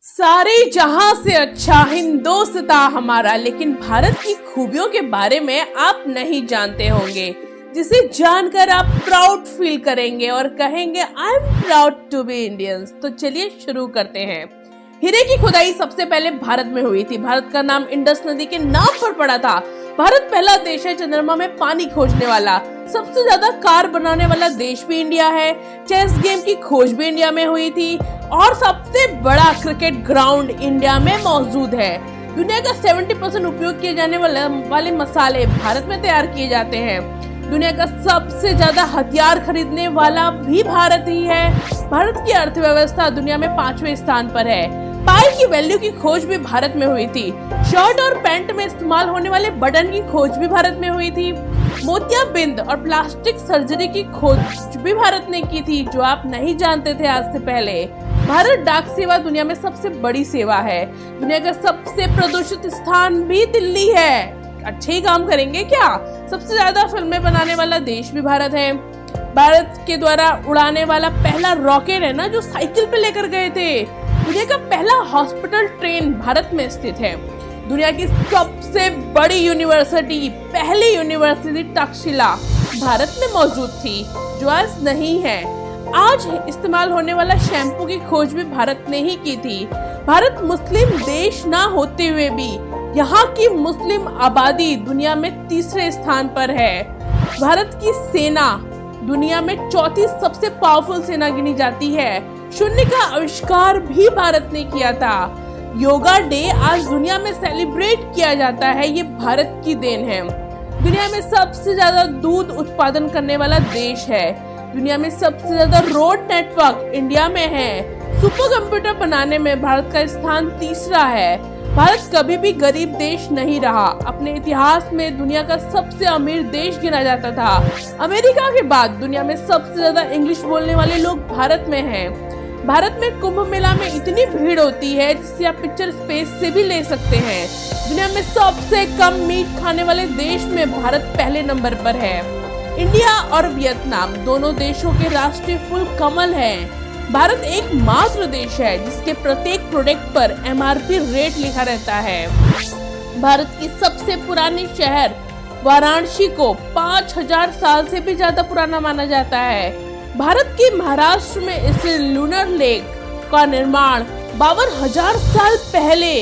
सारे जहां से अच्छा हिंदुस्तां हमारा, लेकिन भारत की खूबियों के बारे में आप नहीं जानते होंगे, जिसे जानकर आप प्राउड फील करेंगे और कहेंगे I am proud to be Indians. तो चलिए शुरू करते हैं। हीरे की खुदाई सबसे पहले भारत में हुई थी। भारत का नाम इंडस नदी के नाम पर पड़ा था। भारत पहला देश है चंद्रमा में पानी खोजने वाला। सबसे ज्यादा कार बनाने वाला देश भी इंडिया है। चेस गेम की खोज भी इंडिया में हुई थी और सबसे बड़ा क्रिकेट ग्राउंड इंडिया में मौजूद है। दुनिया का 70% उपयोग किए जाने वाले मसाले भारत में तैयार किए जाते हैं। दुनिया का सबसे ज्यादा हथियार खरीदने वाला भी भारत ही है। भारत की अर्थव्यवस्था दुनिया में 5वें स्थान पर है। पाई की वैल्यू की खोज भी भारत में हुई थी। शर्ट और पैंट में इस्तेमाल होने वाले बटन की खोज भी भारत में हुई थी। मोतियाबिंद और प्लास्टिक सर्जरी की खोज भी भारत ने की थी, जो आप नहीं जानते थे आज से पहले। भारत डाक सेवा दुनिया में सबसे बड़ी सेवा है। दुनिया का सबसे प्रदूषित स्थान भी दिल्ली है। अच्छे ही काम करेंगे क्या? सबसे ज्यादा फिल्में बनाने वाला देश भी भारत है। भारत के द्वारा उड़ाने वाला पहला रॉकेट है ना, जो साइकिल पे लेकर गए थे। दुनिया का पहला हॉस्पिटल ट्रेन भारत में स्थित है। दुनिया की सबसे बड़ी यूनिवर्सिटी, पहली यूनिवर्सिटी तक्षशिला भारत में मौजूद थी, जो आज नहीं है। आज इस्तेमाल होने वाला शैम्पू की खोज भी भारत ने ही की थी। भारत मुस्लिम देश ना होते हुए भी यहाँ की मुस्लिम आबादी दुनिया में तीसरे स्थान पर है। भारत की सेना दुनिया में चौथी सबसे पावरफुल सेना गिनी जाती है। शून्य का आविष्कार भी भारत ने किया था। योगा डे आज दुनिया में सेलिब्रेट किया जाता है, ये भारत की देन है। दुनिया में सबसे ज्यादा दूध उत्पादन करने वाला देश है। दुनिया में सबसे ज्यादा रोड नेटवर्क इंडिया में है। सुपर कंप्यूटर बनाने में भारत का स्थान तीसरा है। भारत कभी भी गरीब देश नहीं रहा। अपने इतिहास में दुनिया का सबसे अमीर देश गिना जाता था। अमेरिका के बाद दुनिया में सबसे ज्यादा इंग्लिश बोलने वाले लोग भारत में हैं। भारत में कुंभ मेला में इतनी भीड़ होती है जिससे आप पिक्चर स्पेस से भी ले सकते हैं। दुनिया में सबसे कम मीट खाने वाले देश में भारत पहले नंबर पर है। इंडिया और वियतनाम दोनों देशों के राष्ट्रीय फूल कमल है। भारत एक मात्र देश है जिसके प्रत्येक प्रोडक्ट पर MRP रेट लिखा रहता है। भारत की सबसे पुरानी शहर वाराणसी को 5000 साल से भी ज्यादा पुराना माना जाता है। भारत के महाराष्ट्र में स्थित लूनर लेक का निर्माण 52,000 साल पहले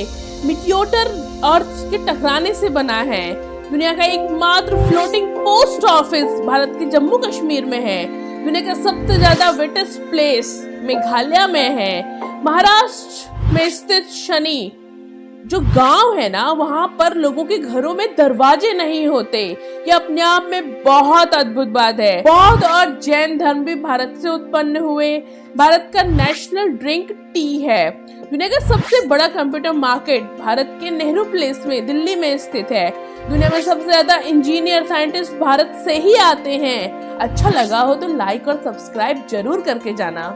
मिटियोटर अर्थ के टकराने से बना है। दुनिया का एकमात्र फ्लोटिंग पोस्ट ऑफिस भारत के जम्मू कश्मीर में है। दुनिया का सबसे ज्यादा वेटेस्ट प्लेस मेघालय में है। महाराष्ट्र में स्थित शनि जो गांव है ना, वहां पर लोगों के घरों में दरवाजे नहीं होते। ये अपने आप में बहुत अद्भुत बात है। बौद्ध और जैन धर्म भी भारत से उत्पन्न हुए। भारत का नेशनल ड्रिंक टी है। दुनिया का सबसे बड़ा कंप्यूटर मार्केट भारत के नेहरू प्लेस में दिल्ली में स्थित है। दुनिया में सबसे ज्यादा इंजीनियर साइंटिस्ट भारत से ही आते हैं। अच्छा लगा हो तो लाइक और सब्सक्राइब जरूर करके जाना।